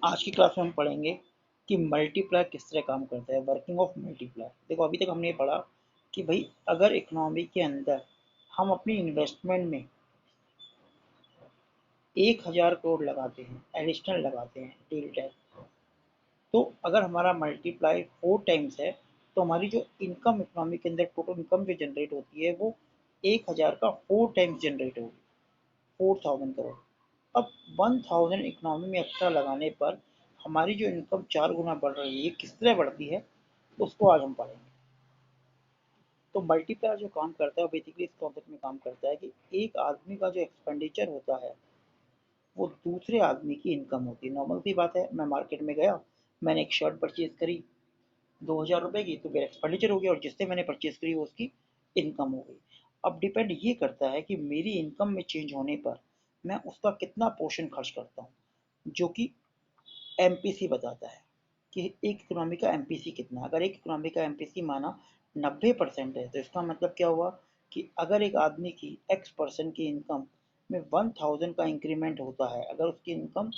आज की क्लास में हम पढ़ेंगे कि मल्टीप्लायर किस तरह काम करता है, वर्किंग ऑफ मल्टीप्लायर। देखो अभी तक हमने ये पढ़ा कि भाई अगर इकोनॉमी के अंदर हम अपनी इन्वेस्टमेंट में 1,000 करोड़ लगाते हैं, एडिशनल लगाते हैं डील टैक्स, तो अगर हमारा मल्टीप्लाई 4 टाइम्स है तो हमारी जो इनकम इकोनॉमी के अंदर टोटल इनकम जो जनरेट होती है वो 1,000 का 4 टाइम्स जनरेट होगी, 4,000 करोड़। अब 1,000 इकोनॉमी में एक्स्ट्रा लगाने पर हमारी जो इनकम 4 गुना बढ़ रही है, किस तरह बढ़ती है उसको आज हम पढ़ेंगे। तो मल्टीप्लायर जो काम करता है वो बेसिकली इस कॉन्सेप्ट में काम करता है कि एक आदमी का जो एक्सपेंडिचर होता है वो दूसरे आदमी की इनकम होती है। नॉर्मल सी बात है, मैं मार्केट में गया, मैंने एक शर्ट परचेज करी 2,000 रुपए की, तो मेरा एक्सपेंडिचर हो गया और जिससे मैंने परचेज करी वो उसकी इनकम हो गई। अब डिपेंड ये करता है कि मेरी इनकम में चेंज होने पर मैं उसका कितना पोर्शन खर्च करता हूँ, जो कि एमपीसी बताता है कि एक इकोनॉमी का एमपीसी कितना है। अगर एक इकोनॉमी का एमपीसी माना 90% है तो इसका मतलब क्या हुआ कि अगर एक आदमी की x% की इनकम में 1,000 का इंक्रीमेंट होता है, अगर उसकी इनकम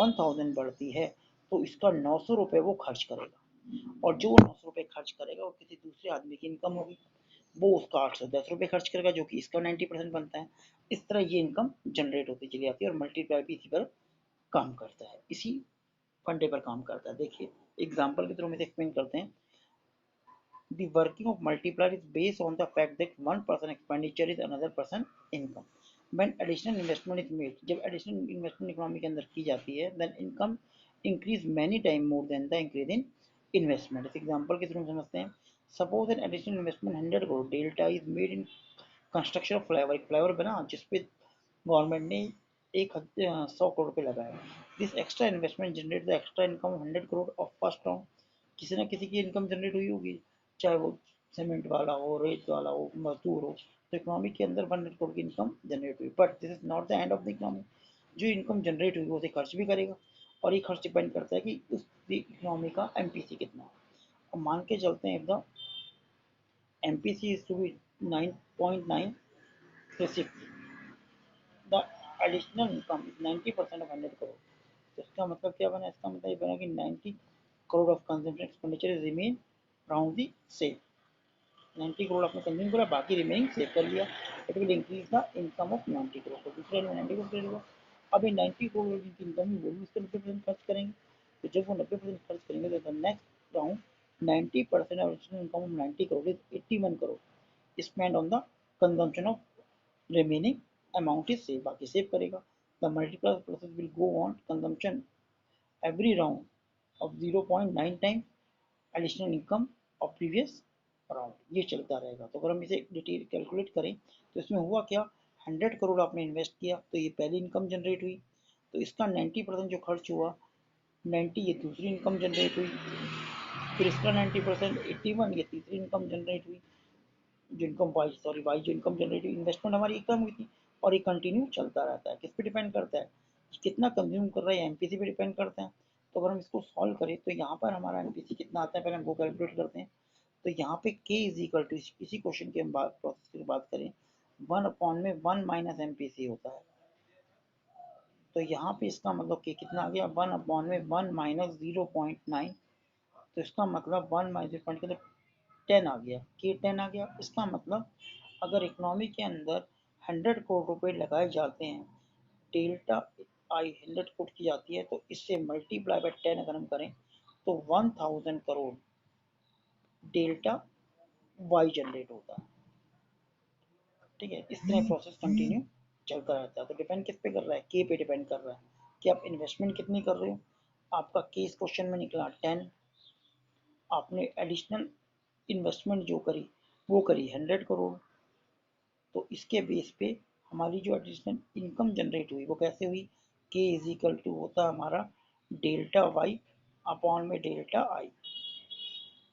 1,000 बढ़ती है तो इसका 900 रुपये वो खर्च करेगा, और जो 900 रुपये खर्च करेगा वो किसी दूसरे आदमी की इनकम होगी, वो उसका 810 रुपये खर्च करेगा जो कि इसका 90% बनता है। इस तरह ये इनकम जनरेट होती चली जाती है और मल्टीप्लाई भी इसी पर काम करता है, इसी फंडे पर काम करता है। देखिए एग्जाम्पल के थ्रू में एक्सप्लेन करते हैं। The working of multiplier is based on the fact that one person expenditure is another person income. When additional investment is made, जब additional investment इकोनॉमी के अंदर की जाती है, then income increase many time more than the increase in investment. इस example के through समझते हैं। Suppose an additional investment 100 crore delta is made in construction of flyover, एक फ्लाईओवर बना जिसपे गवर्नमेंट ने 100 करोड़ रुपये लगाए। This extra investment generate the extra income 100 crore of first round. किसी ना किसी की इनकम जनरेट हुई होगी, चाहे वो सीमेंट वाला हो, रेत वाला हो, मजदूर हो, तो इकोनॉमी के अंदर 100 करोड़ की इनकम जनरेट हुई। But this is not the end of the economy. जो इनकम जनरेट हुई वो उसे खर्च भी करेगा, और ये खर्च डिपेंड करता है कि उस इकोनॉमी का एमपीसी कितना है। अब मान के चलते हैं, the MPC is to be 9.9 the additional income is 90% of 100 crore. तो इसका मतलब क्या बना, इसका मतलब ये बना कि 90 crore of consumption expenditure is remain round the same. 90 crore आपने कंज्यूम करा, बाकी रिमेनिंग सेव कर लिया, it will increase the income of 90 crore. तो दूसरे ने 90 करोड़ होगा। अब ये 90 करोड़ की इनकम है वो भी उसका 90% खर्च करेंगे। तो जब वो 90% खर्च करेंगे तो next round 90% of income of 90 crore is 81 crore spend on the consumption of remaining amount is saved, बाकी सेव करेगा। The multiplier process will go on consumption every round of 0.9 times additional income of previous round, ये चलता रहेगा। तो अगर हम इसे detail calculate करें तो इसमें हुआ क्या, 100 करोड़ आपने इन्वेस्ट किया तो ये पहली इनकम जनरेट हुई, तो इसका 90% जो खर्च हुआ, 90 ये दूसरी इनकम जनरेट हुई, फिर इसका 90% 81 ये तीसरी इनकम जनरेट हुई, जो इनकम वाइज सॉरी वाइज जो इनकम जनरेट हुई, इन्वेस्टमेंट हमारी एकदम हुई थी। और ये कंटिन्यू चलता रहता है। किस पे डिपेंड करता है, कितना कंज्यूम कर रहा है, एमपीसी पे डिपेंड करता है। तो अगर हम इसको सॉल्व करें तो यहाँ पर हमारा एमपीसी कितना आता है, पहले हम वो कैलकुलेट करते हैं। तो यहाँ पे k इज इक्वल टू, इसी क्वेश्चन की हम बात प्रोसेस की बात करें, 1/1 माइनस एमपीसी होता है। तो यहाँ पे इसका मतलब k कितना आ गया, 1/1 माइनस 0.9। तो इसका मतलब 1 माइनस 10 आ गया, k 10 आ गया। इसका मतलब अगर इकोनॉमी के अंदर 100 करोड़ रुपए लगाए जाते हैं, डेल्टा आई 100 करोड़ की जाती है, तो इससे मल्टीप्लाई बाय 10 अगर हम करें तो 1,000 करोड़ डेल्टा वाई जनरेट होता है। ठीक है, इस तरह प्रोसेस कंटिन्यू चलता रहता है। तो डिपेंड किस पे कर रहा है, के पे डिपेंड कर रहा है कि आप इन्वेस्टमेंट कितनी कर रहे हो। आपका के इस क्वेश्चन में निकला 10, आपने एडिशनल इन्वेस्टमेंट जो करी वो करी 100 करोड़। तो इसके बेस पे हमारी जो एडिशनल इनकम जनरेट हुई वो कैसे हुई, के इज इक्वल टू होता है हमारा डेल्टा वाई अपॉन में डेल्टा आई।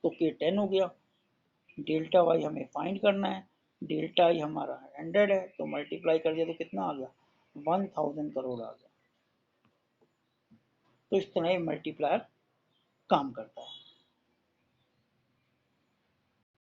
तो के 10 हो गया, डेल्टा वाई हमें फाइंड करना है, डेल्टा आई हमारा 100 है, तो मल्टीप्लाई कर दिया तो कितना आ गया, 1,000 करोड़ आ गया। तो इस तरह मल्टीप्लायर काम करता है।